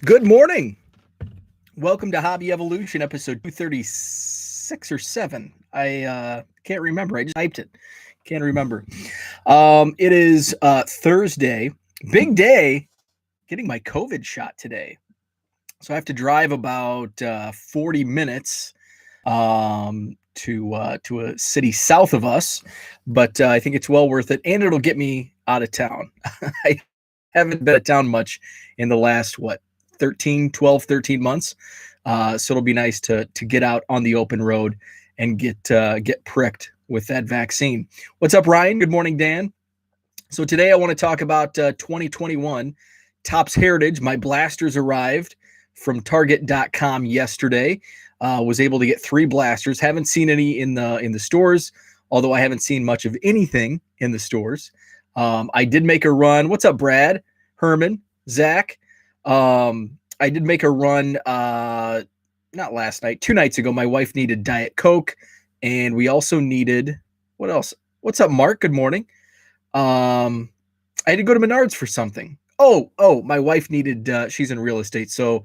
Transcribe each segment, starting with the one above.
Good morning. Welcome to Hobby Evolution, episode 236 or 7. I can't remember. I just typed it. Can't remember. It is Thursday. Big day. Getting my COVID shot today. So I have to drive about 40 minutes to a city south of us, but I think it's well worth it, and it'll get me out of town. I haven't been out of town much in the last 13 months. So it'll be nice to get out on the open road and get pricked with that vaccine. What's up, Ryan? Good morning, Dan. So today I want to talk about 2021 Topps Heritage. My blasters arrived from Target.com yesterday. Was able to get 3 blasters. Haven't seen any in the stores, although I haven't seen much of anything in the stores. I did make a run. What's up, Brad, Herman, Zach? I did make a run, not last night, 2 nights ago. My wife needed Diet Coke, and we also needed, what else? What's up, Mark? Good morning. I had to go to Menards for something. Oh, my wife needed, she's in real estate, so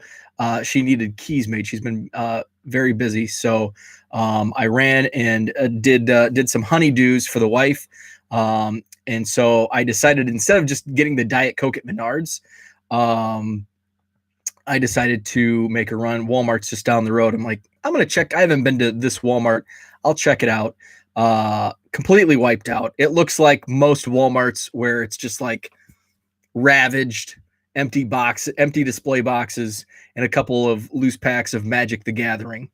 she needed keys made. She's been very busy, so I ran and did some honeydews for the wife. And so I decided, instead of just getting the Diet Coke at Menards, I decided to make a run. Walmart's just down the road. I'm like, I'm going to check. I haven't been to this Walmart. I'll check it out. Completely wiped out. It looks like most Walmarts, where it's just like ravaged, empty display boxes, and a couple of loose packs of Magic the Gathering.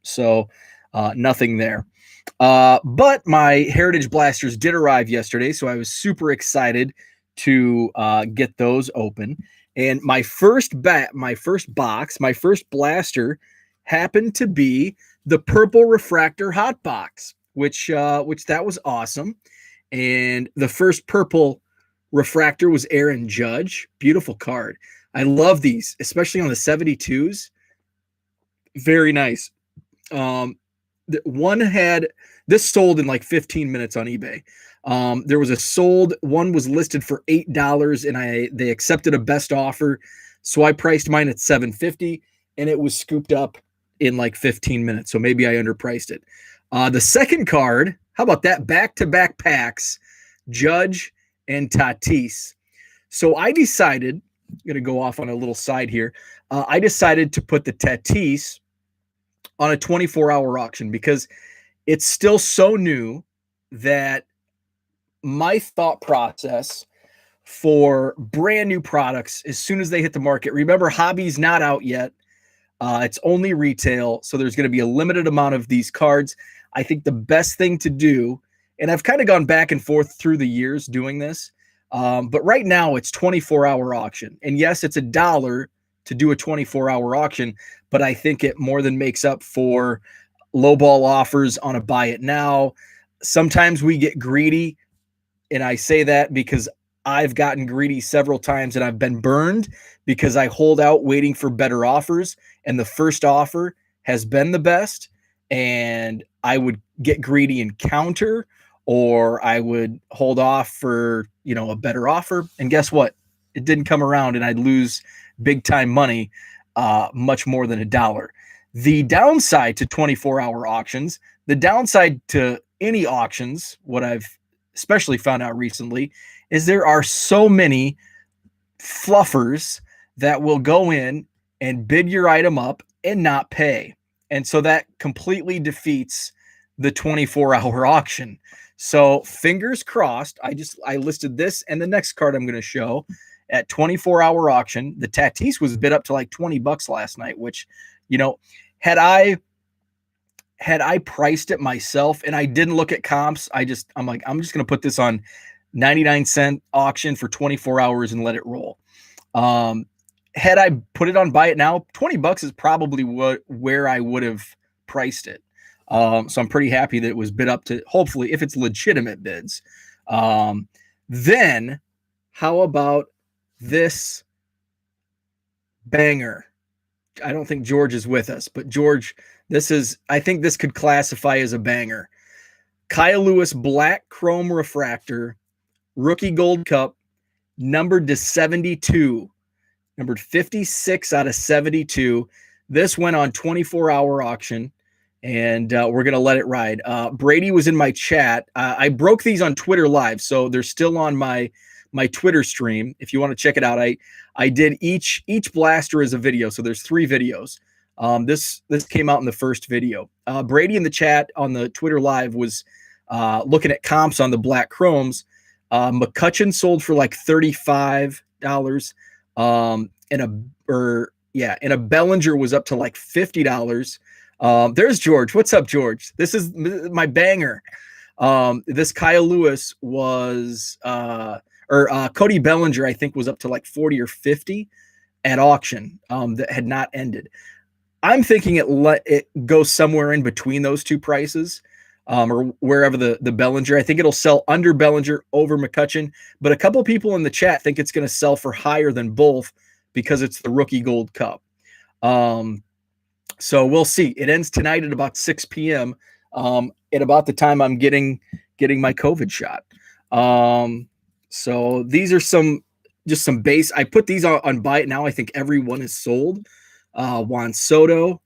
So nothing there. But my Heritage blasters did arrive yesterday, so I was super excited to get those open. And my first box, my first blaster happened to be the Purple Refractor Hot Box, which that was awesome. And the first purple refractor was Aaron Judge. Beautiful card. I love these, especially on the 72s. Very nice. One had this sold in like 15 minutes on eBay. There was a sold one, was listed for $8, and they accepted a best offer, so I priced mine at $7.50, and it was scooped up in like 15 minutes. So maybe I underpriced it. The second card, how about that? Back-to-back packs, Judge and Tatis. So I decided, I'm going to go off on a little side here. I decided to put the Tatis on a 24-hour auction because it's still so new that my thought process for brand new products, as soon as they hit the market, remember, hobby's not out yet. It's only retail, so there's going to be a limited amount of these cards. I think the best thing to do, and I've kind of gone back and forth through the years doing this, but right now it's 24-hour auction. And yes, it's $1 to do a 24-hour auction, but I think it more than makes up for lowball offers on a buy it now. Sometimes we get greedy, and I say that because I've gotten greedy several times, and I've been burned because I hold out waiting for better offers, and the first offer has been the best, and I would get greedy and counter, or I would hold off for, a better offer. And guess what? It didn't come around, and I'd lose big time money, much more than $1. The downside to 24-hour auctions, the downside to any auctions, what I've especially found out recently, is there are so many fluffers that will go in and bid your item up and not pay. And so that completely defeats the 24-hour auction. So fingers crossed. I listed this and the next card I'm going to show at 24-hour auction. The Tatis was bid up to like $20 last night, which, had I priced it myself and I didn't look at comps, I'm just going to put this on 99-cent auction for 24 hours and let it roll. Had I put it on buy it now, $20 is probably where I would have priced it. So I'm pretty happy that it was bid up to, hopefully, if it's legitimate bids. Then how about this banger? I don't think George is with us, but George, I think this could classify as a banger. Kyle Lewis Black Chrome Refractor, Rookie Gold Cup, numbered to 72. numbered 56 out of 72. This went on 24-hour auction, and we're going to let it ride. Brady was in my chat. I broke these on Twitter Live, so they're still on my Twitter stream. If you want to check it out, I did each blaster as a video, so there's 3 videos. This came out in the first video. Brady in the chat on the Twitter Live was looking at comps on the black chromes. McCutcheon sold for like $35. And a Bellinger was up to like $50. There's George. What's up, George? This is my banger. This Kyle Lewis was Cody Bellinger, I think, was up to like 40 or 50 at auction that had not ended. I'm thinking it goes somewhere in between those two prices, or wherever the Bellinger. I think it'll sell under Bellinger, over McCutcheon, but a couple people in the chat think it's going to sell for higher than both because it's the Rookie Gold Cup. So we'll see. It ends tonight at about 6 p.m. At about the time I'm getting my COVID shot. So these are some base. I put these on buy it now. I think everyone is sold. Juan Soto,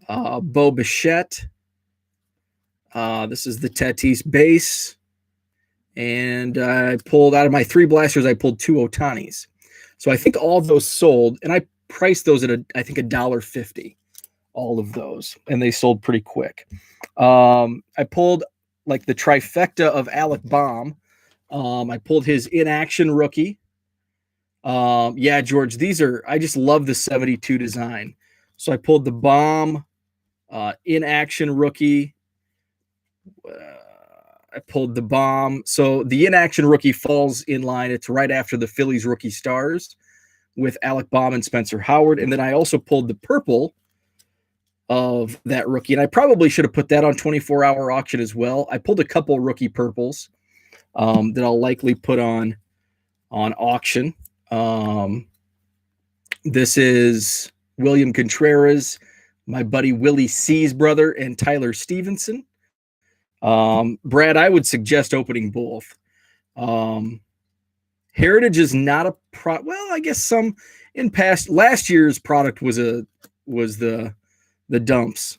Bo Bichette. This is the Tatis base. And I pulled out of my 3 blasters, I pulled 2 Ohtanis. So I think all of those sold, and I priced those at I think $1.50, all of those, and they sold pretty quick. I pulled like the trifecta of Alec Bohm. I pulled his in-action rookie. Yeah, George, I just love the 72 design. So I pulled the Bohm in-action rookie. I pulled the Bohm. So the in-action rookie falls in line. It's right after the Phillies rookie stars with Alec Bohm and Spencer Howard. And then I also pulled the purple of that rookie. And I probably should have put that on 24-hour auction as well. I pulled a couple rookie purples that I'll likely put on auction. This is William Contreras, my buddy Willie C's brother, and Tyler Stevenson. Brad, I would suggest opening both. Heritage is not a well, I guess some in last year's product was the dumps.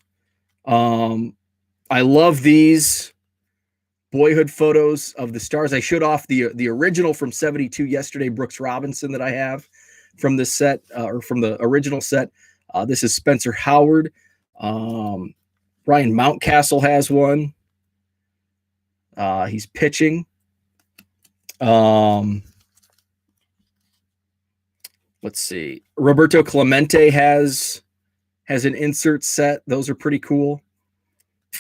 I love these boyhood photos of the stars. I showed off the original from 72 yesterday, Brooks Robinson, that I have from this set, or from the original set. This is Spencer Howard. Ryan Mountcastle has one. He's pitching. Let's see. Roberto Clemente has an insert set. Those are pretty cool.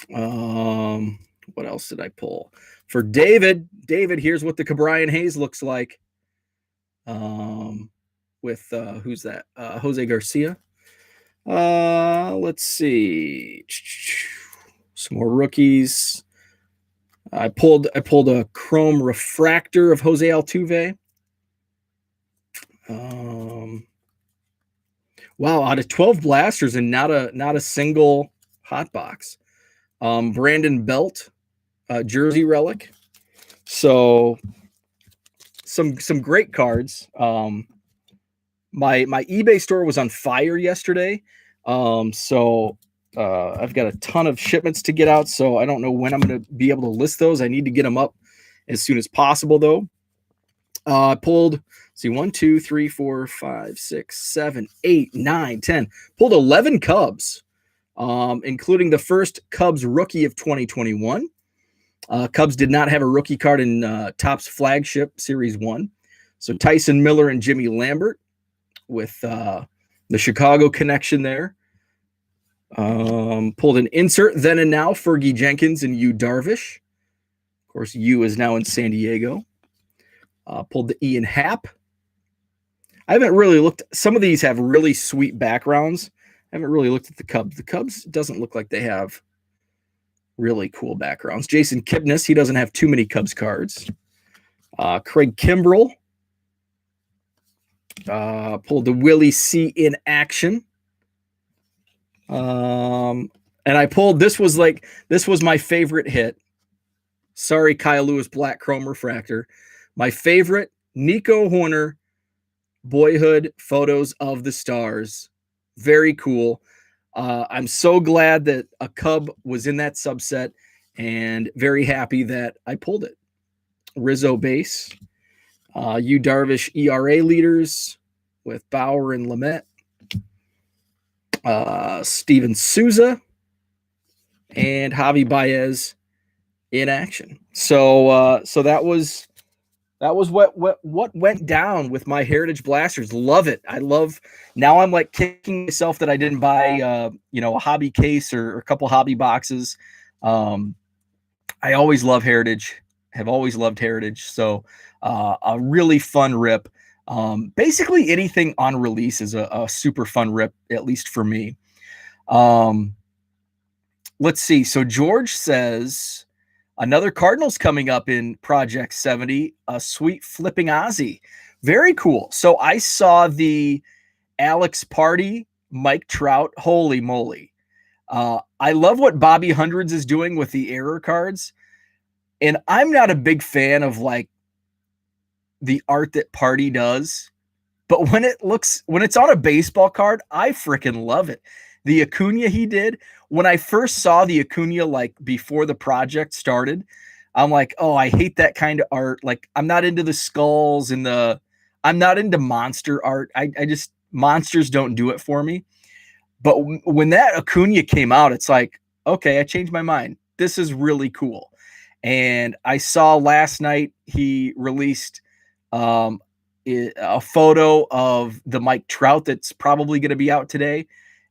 What else did I pull? For David, here's what the Cabrian Hayes looks like. With who's that? Jose Garcia. Let's see. Some more rookies. I pulled a chrome refractor of Jose Altuve. Wow, out of 12 blasters and not a single hot box. Brandon Belt, jersey relic. So some great cards. My eBay store was on fire yesterday. So I've got a ton of shipments to get out, so I don't know when I'm going to be able to list those. I need to get them up as soon as possible, though. I pulled, see, 1, 2, 3, 4, 5, 6, 7, 8, 9, 10. Pulled 11 Cubs, including the first Cubs rookie of 2021. Cubs did not have a rookie card in Topps Flagship Series 1. So Tyson Miller and Jimmy Lambert with the Chicago connection there. Pulled an insert then and now, Fergie Jenkins and Yu Darvish. Of course, Yu is now in San Diego. Pulled the Ian Happ. I haven't really looked. Some of these have really sweet backgrounds. I haven't really looked at the Cubs. The Cubs doesn't look like they have really cool backgrounds. Jason Kipnis, he doesn't have too many Cubs cards. Craig Kimbrell. Pulled the Willie C in action. And I pulled, this was my favorite hit. Sorry, Kyle Lewis Black Chrome Refractor. My favorite, Nico Hoerner Boyhood Photos of the Stars. Very cool. I'm so glad that a Cub was in that subset and very happy that I pulled it. Rizzo base. Yu Darvish ERA leaders with Bauer and Lamet. Steven Souza and Javi Baez in action. So that was what went down with my Heritage Blasters. Love it. I love. Now I'm like kicking myself that I didn't buy a hobby case or a couple hobby boxes. I always love Heritage. Have always loved Heritage. So a really fun rip. Basically anything on release is a super fun rip, at least for me. Let's see. So George says another Cardinals coming up in Project 70, a sweet flipping Ozzy. Very cool. So I saw the Alex Party, Mike Trout. Holy moly. I love what Bobby Hundreds is doing with the error cards. And I'm not a big fan of like the art that Party does. But when it's on a baseball card, I freaking love it. The Acuna he did, when I first saw the Acuna, like before the project started, I'm like, oh, I hate that kind of art. Like, I'm not into the skulls and I'm not into monster art. I just, monsters don't do it for me. But when that Acuna came out, it's like, okay, I changed my mind. This is really cool. And I saw last night he released a photo of the Mike Trout that's probably going to be out today.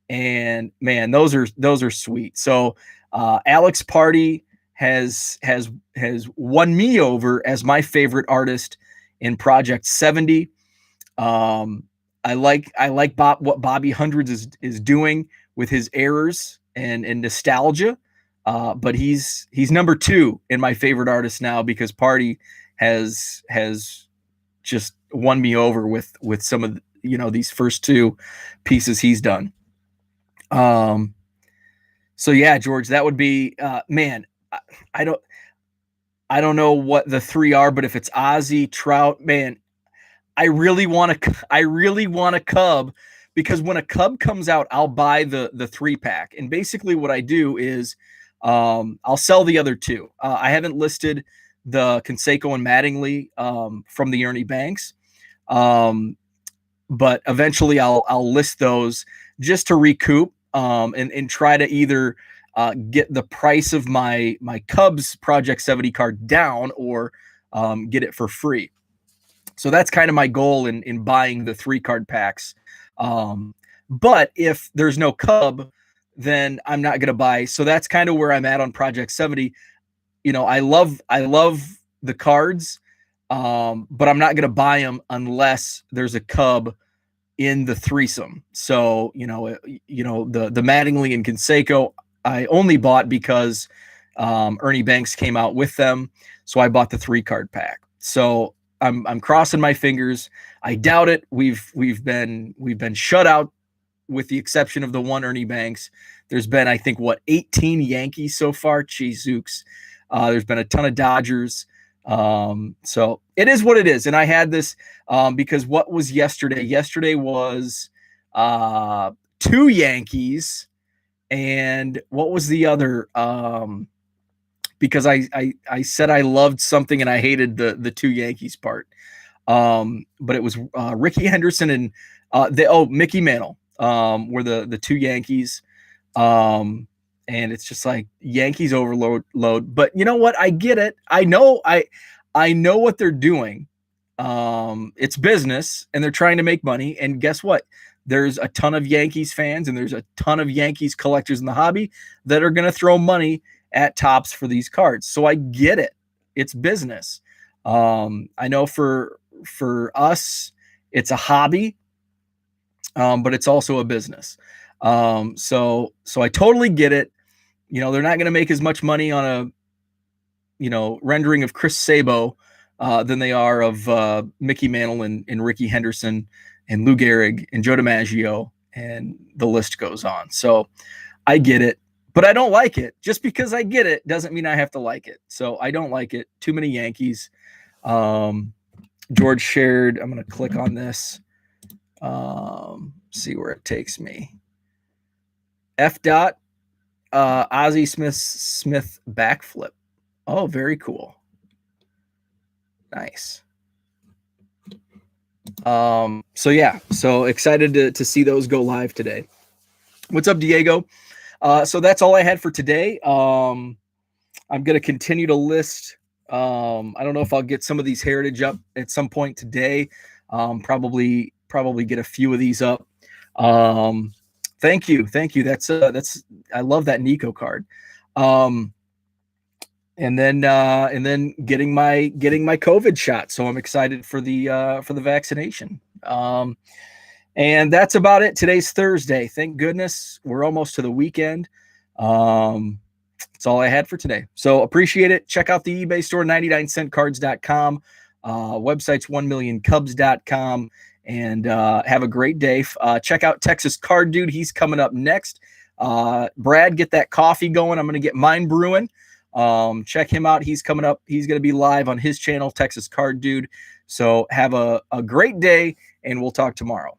And man, those are sweet. So Alex Party has won me over as my favorite artist in Project 70. I like what Bobby Hundreds is doing with his errors and nostalgia. But he's number 2 in my favorite artist now because Party has just won me over with some of these first 2 pieces he's done. So yeah, George, that would be man. I don't know what the 3 are, but if it's Ozzy, Trout, man, I really want a Cub because when a Cub comes out, I'll buy the 3-pack. And basically what I do is I'll sell the other 2. I haven't listed the Canseco and Mattingly from the Ernie Banks. But eventually I'll list those just to recoup and try to either get the price of my Cubs Project 70 card down or get it for free. So that's kind of my goal in buying the 3-card packs. But if there's no Cub, then I'm not going to buy. So that's kind of where I'm at on Project 70. I love the cards, but I'm not going to buy them unless there's a Cub in the threesome. So, the Mattingly and Canseco, I only bought because Ernie Banks came out with them. So I bought the 3-card pack. So I'm crossing my fingers. I doubt it. We've been shut out with the exception of the one Ernie Banks. There's been, I think, 18 Yankees so far. Zooks. There's been a ton of Dodgers. So it is what it is. And I had this because what was yesterday? Yesterday was 2 Yankees. And what was the other? Because I said I loved something and I hated the 2 Yankees part. But it was Ricky Henderson and Mickey Mantle were the 2 Yankees. And it's just like Yankees overload. But you know what? I get it. I know what they're doing. It's business and they're trying to make money. And guess what? There's a ton of Yankees fans and there's a ton of Yankees collectors in the hobby that are going to throw money at Topps for these cards. So I get it. It's business. I know for us, it's a hobby, but it's also a business. So I totally get it. They're not going to make as much money on a, rendering of Chris Sabo than they are of Mickey Mantle and Ricky Henderson and Lou Gehrig and Joe DiMaggio, and the list goes on. So I get it, but I don't like it. Just because I get it doesn't mean I have to like it. So I don't like it. Too many Yankees. George shared, I'm going to click on this. See where it takes me. F dot Ozzie Smith backflip. Oh, very cool. Nice. So yeah, so excited to see those go live today. What's up, Diego? So that's all I had for today. I'm going to continue to list. I don't know if I'll get some of these heritage up at some point today. Probably get a few of these up. Thank you. That's I love that Nico card. And then getting my COVID shot. So I'm excited for the vaccination. And that's about it. Today's Thursday. Thank goodness we're almost to the weekend. That's all I had for today. So appreciate it. Check out the eBay store, 99centcards.com. Website's 1millioncubs.com. And have a great day. Check out Texas Card Dude. He's coming up next. Brad, get that coffee going. I'm going to get mine brewing. Check him out. He's coming up. He's going to be live on his channel, Texas Card Dude. So have a great day, and we'll talk tomorrow.